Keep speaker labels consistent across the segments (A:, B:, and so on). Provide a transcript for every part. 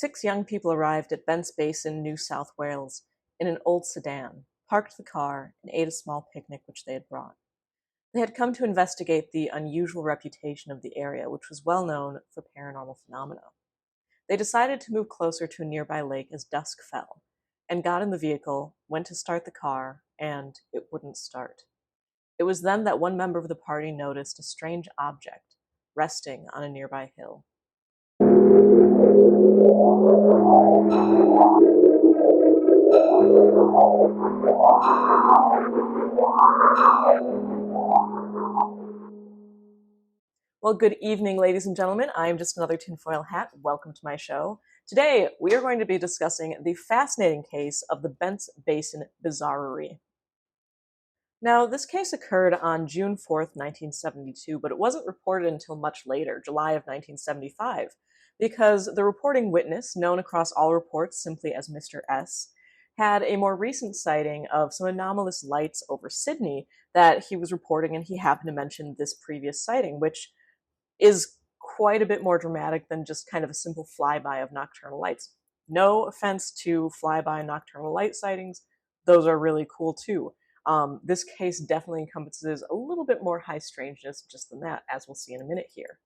A: Six young people arrived at Basin, New South Wales, in an old sedan, parked the car, and ate a small picnic which they had brought. They had come to investigate the unusual reputation of the area, which was well known for paranormal phenomena. They decided to move closer to a nearby lake as dusk fell, and got in the vehicle, went to start the car, and it wouldn't start. It was then that one member of the party noticed a strange object resting on a nearby hill. Well, good evening, ladies and gentlemen. I am just another tinfoil hat. Welcome to my show. Today, we are going to be discussing the fascinating case of the Basin Bizarrerie. Now, this case occurred on June 4th, 1972, but it wasn't reported until much later, July of 1975, because the reporting witness, known across all reports simply as Mr. S, had a more recent sighting of some anomalous lights over Sydney that he was reporting, and he happened to mention this previous sighting, which is quite a bit more dramatic than just kind of a simple flyby of nocturnal lights. No offense to flyby nocturnal light sightings, those are really cool too. This case definitely encompasses a little bit more high strangeness just than that, as we'll see in a minute here.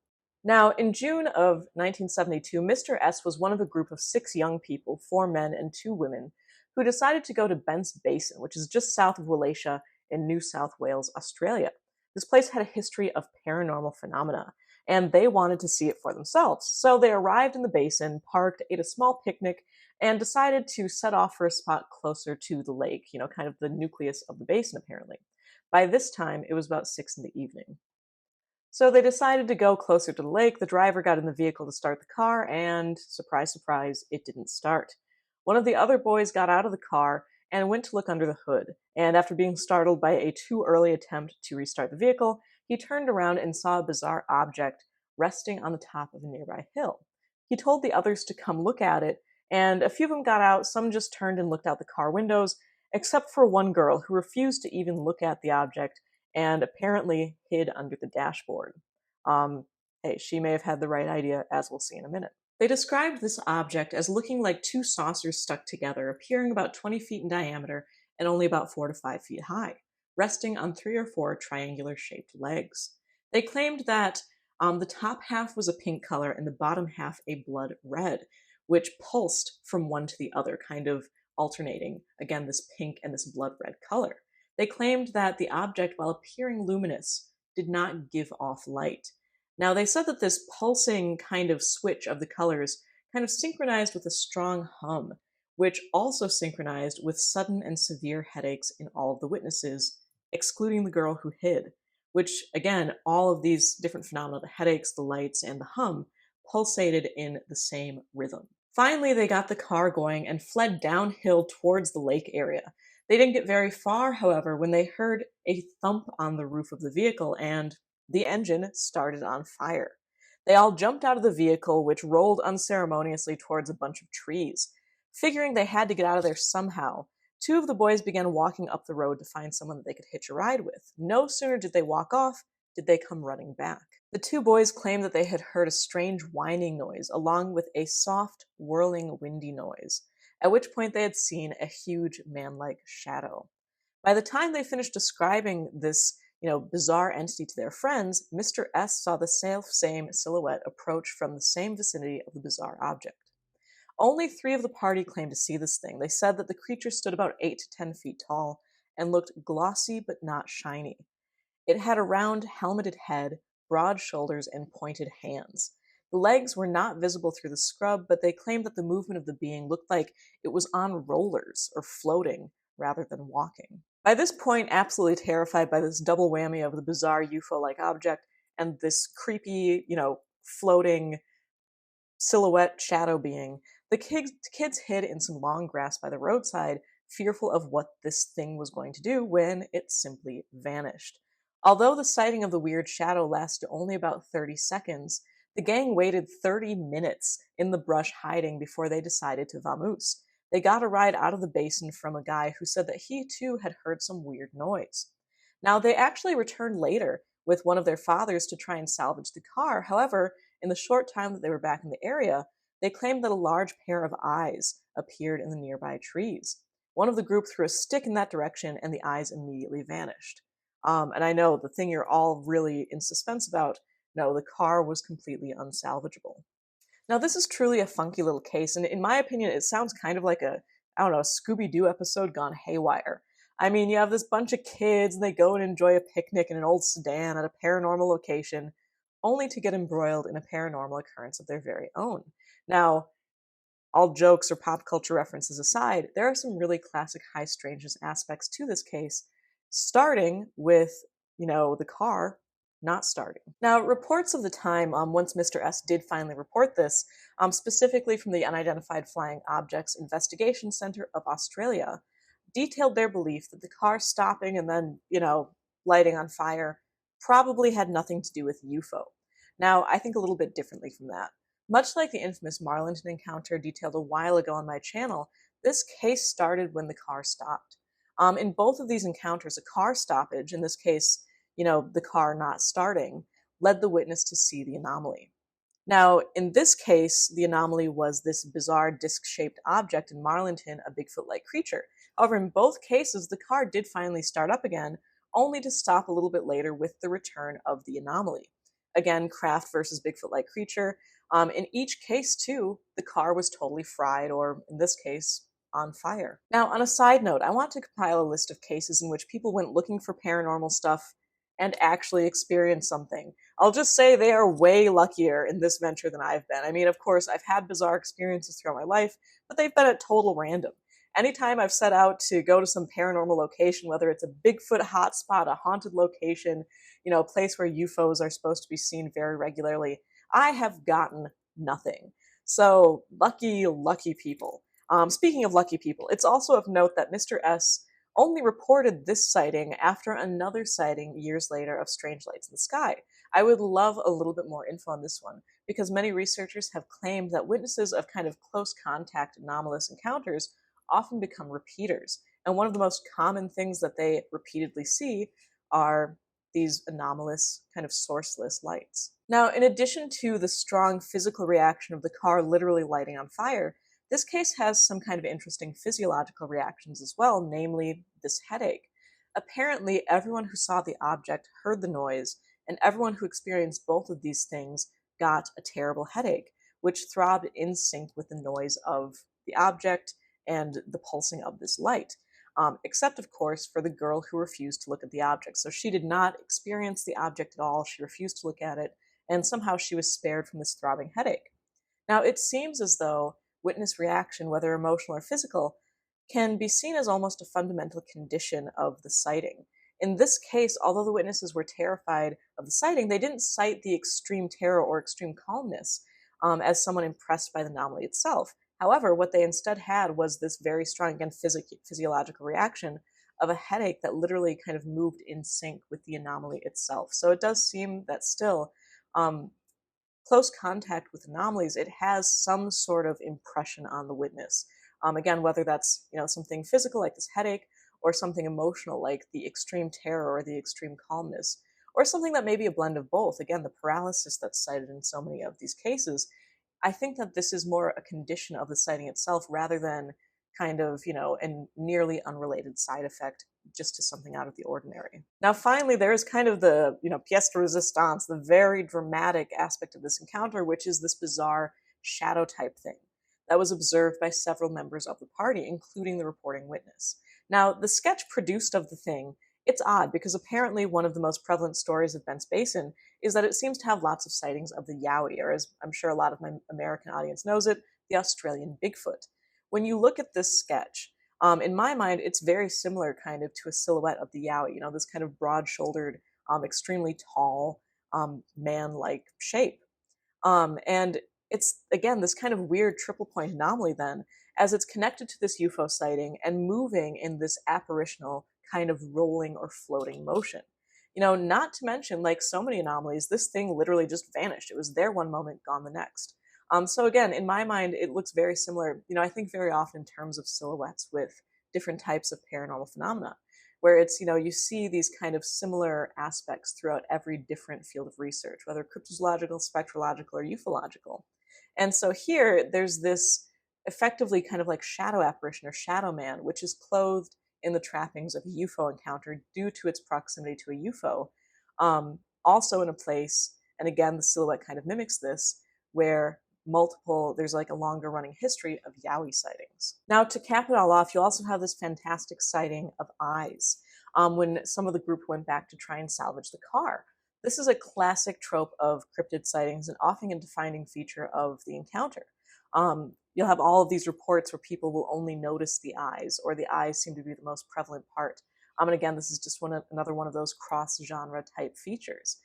A: Now, in June of 1972, Mr. S was one of a group of 6 young people, 4 men and 2 women, who decided to go to Basin, which is just south of Wallacia in New South Wales, Australia. This place had a history of paranormal phenomena, and they wanted to see it for themselves. So they arrived in the basin, parked, ate a small picnic, and decided to set off for a spot closer to the lake, kind of the nucleus of the basin, apparently. By this time, it was about 6 in the evening. So they decided to go closer to the lake. The driver got in the vehicle to start the car, and surprise, surprise, it didn't start. One of the other boys got out of the car and went to look under the hood, and after being startled by a too early attempt to restart the vehicle, he turned around and saw a bizarre object resting on the top of a nearby hill. He told the others to come look at it, and a few of them got out, some just turned and looked out the car windows, except for one girl who refused to even look at the object and apparently hid under the dashboard. Hey, she may have had the right idea, as we'll see in a minute. They described this object as looking like 2 saucers stuck together, appearing about 20 feet in diameter and only about 4 to 5 feet high, resting on 3 or 4 triangular-shaped legs. They claimed that the top half was a pink color and the bottom half a blood red, which pulsed from one to the other, kind of alternating, again, this pink and this blood red color. They claimed that the object, while appearing luminous, did not give off light. Now, they said that this pulsing kind of switch of the colors kind of synchronized with a strong hum, which also synchronized with sudden and severe headaches in all of the witnesses, excluding the girl who hid, which, again, all of these different phenomena, the headaches, the lights, and the hum, pulsated in the same rhythm. Finally, they got the car going and fled downhill towards the lake area. They didn't get very far, however, when they heard a thump on the roof of the vehicle, and the engine started on fire. They all jumped out of the vehicle, which rolled unceremoniously towards a bunch of trees. Figuring they had to get out of there somehow, 2 of the boys began walking up the road to find someone that they could hitch a ride with. No sooner did they walk off, did they come running back. The 2 boys claimed that they had heard a strange whining noise, along with a soft, whirling, windy noise, at which point they had seen a huge man-like shadow. By the time they finished describing this, bizarre entity to their friends, Mr. S saw the same silhouette approach from the same vicinity of the bizarre object. Only 3 of the party claimed to see this thing. They said that the creature stood about 8 to 10 feet tall and looked glossy but not shiny. It had a round, helmeted head, broad shoulders, and pointed hands. The legs were not visible through the scrub, but they claimed that the movement of the being looked like it was on rollers or floating rather than walking. By this point, absolutely terrified by this double whammy of the bizarre UFO-like object and this creepy, floating silhouette shadow being, the kids hid in some long grass by the roadside, fearful of what this thing was going to do when it simply vanished. Although the sighting of the weird shadow lasted only about 30 seconds, the gang waited 30 minutes in the brush hiding before they decided to vamoose. They got a ride out of the basin from a guy who said that he too had heard some weird noise. Now, they actually returned later with one of their fathers to try and salvage the car. However, in the short time that they were back in the area, they claimed that a large pair of eyes appeared in the nearby trees. One of the group threw a stick in that direction, and the eyes immediately vanished. And I know the thing you're all really in suspense about, no, the car was completely unsalvageable. Now, this is truly a funky little case, and in my opinion, it sounds kind of like I don't know, a Scooby-Doo episode gone haywire. I mean, you have this bunch of kids, and they go and enjoy a picnic in an old sedan at a paranormal location, only to get embroiled in a paranormal occurrence of their very own. Now, all jokes or pop culture references aside, there are some really classic high strangeness aspects to this case, starting with, the car not starting. Now, reports of the time, once Mr. S did finally report this, specifically from the Unidentified Flying Objects Investigation Center of Australia, detailed their belief that the car stopping and then, lighting on fire probably had nothing to do with UFO. Now, I think a little bit differently from that. Much like the infamous Marlinton encounter detailed a while ago on my channel, this case started when the car stopped. In both of these encounters, a car stoppage, in this case, the car not starting, led the witness to see the anomaly. Now, in this case, the anomaly was this bizarre disc-shaped object in Marlinton, a Bigfoot-like creature. However, in both cases, the car did finally start up again, only to stop a little bit later with the return of the anomaly. Again, craft versus Bigfoot-like creature. In each case, too, the car was totally fried, or in this case, on fire. Now, on a side note, I want to compile a list of cases in which people went looking for paranormal stuff and actually experienced something. I'll just say they are way luckier in this venture than I've been. I mean, of course, I've had bizarre experiences throughout my life, but they've been at total random. Anytime I've set out to go to some paranormal location, whether it's a Bigfoot hotspot, a haunted location, a place where UFOs are supposed to be seen very regularly, I have gotten nothing. So, lucky, lucky people. Speaking of lucky people, it's also of note that Mr. S only reported this sighting after another sighting years later of strange lights in the sky. I would love a little bit more info on this one, because many researchers have claimed that witnesses of kind of close contact anomalous encounters often become repeaters. And one of the most common things that they repeatedly see are these anomalous, kind of sourceless lights. Now, in addition to the strong physical reaction of the car literally lighting on fire, this case has some kind of interesting physiological reactions as well, namely this headache. Apparently, everyone who saw the object heard the noise, and everyone who experienced both of these things got a terrible headache, which throbbed in sync with the noise of the object and the pulsing of this light. Except, of course, for the girl who refused to look at the object. So she did not experience the object at all, she refused to look at it, and somehow she was spared from this throbbing headache. Now, it seems as though witness reaction, whether emotional or physical, can be seen as almost a fundamental condition of the sighting. In this case, although the witnesses were terrified of the sighting, they didn't cite the extreme terror or extreme calmness as someone impressed by the anomaly itself. However, what they instead had was this very strong, again, physiological reaction of a headache that literally kind of moved in sync with the anomaly itself. So it does seem that still, close contact with anomalies, it has some sort of impression on the witness. Again, whether that's something physical like this headache, or something emotional like the extreme terror or the extreme calmness, or something that may be a blend of both. Again, the paralysis that's cited in so many of these cases. I think that this is more a condition of the sighting itself rather than kind of, a nearly unrelated side effect just to something out of the ordinary. Now, finally, there is kind of the, pièce de résistance, the very dramatic aspect of this encounter, which is this bizarre shadow type thing that was observed by several members of the party, including the reporting witness. Now, the sketch produced of the thing, it's odd because apparently one of the most prevalent stories of Bent's Basin is that it seems to have lots of sightings of the Yowie, or as I'm sure a lot of my American audience knows it, the Australian Bigfoot. When you look at this sketch, in my mind, it's very similar kind of to a silhouette of the Yowie, this kind of broad-shouldered, extremely tall, man-like shape. And it's, again, this kind of weird triple point anomaly then, as it's connected to this UFO sighting and moving in this apparitional kind of rolling or floating motion. Not to mention, like so many anomalies, this thing literally just vanished. It was there one moment, gone the next. So again, in my mind, it looks very similar. I think very often in terms of silhouettes with different types of paranormal phenomena, where it's, you see these kind of similar aspects throughout every different field of research, whether cryptozoological, spectrological, or ufological. And so here, there's this effectively kind of like shadow apparition or shadow man, which is clothed in the trappings of a UFO encounter due to its proximity to a UFO. Also in a place, and again, the silhouette kind of mimics this, where there's like a longer running history of Yowie sightings. Now, to cap it all off, you also have this fantastic sighting of eyes when some of the group went back to try and salvage the car. This is a classic trope of cryptid sightings and often a defining feature of the encounter. You'll have all of these reports where people will only notice the eyes, or the eyes seem to be the most prevalent part. And again, this is just another one of those cross-genre type features,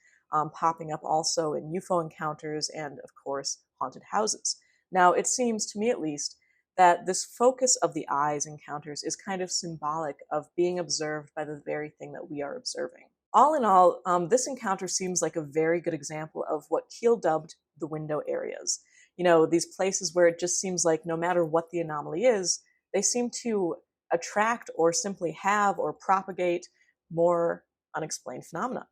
A: popping up also in UFO encounters and, of course, haunted houses. Now, it seems, to me at least, that this focus of the eyes encounters is kind of symbolic of being observed by the very thing that we are observing. All in all, this encounter seems like a very good example of what Keel dubbed the window areas. You know, these places where it just seems like no matter what the anomaly is, they seem to attract or simply have or propagate more unexplained phenomena.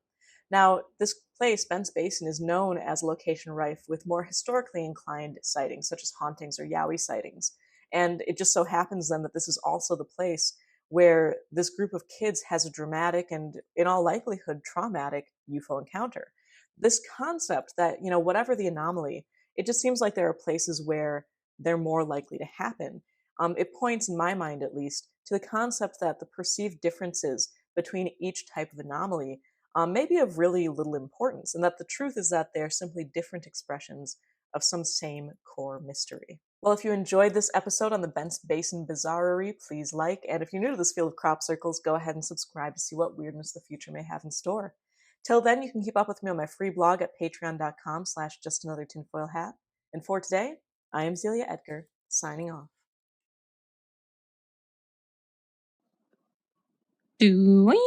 A: Now, this place, Bent's Basin, is known as a location rife with more historically inclined sightings, such as hauntings or Yowie sightings. And it just so happens then that this is also the place where this group of kids has a dramatic and, in all likelihood, traumatic UFO encounter. This concept that, you know, whatever the anomaly, it just seems like there are places where they're more likely to happen. It points, in my mind at least, to the concept that the perceived differences between each type of anomaly may be of really little importance, and that the truth is that they're simply different expressions of some same core mystery. Well, if you enjoyed this episode on the Bent's Basin Bizarrerie, please like, and if you're new to this field of crop circles, go ahead and subscribe to see what weirdness the future may have in store. Till then, you can keep up with me on my free blog at patreon.com/justanothertinfoilhat. And for today, I am Zelia Edgar, signing off.
B: Doing.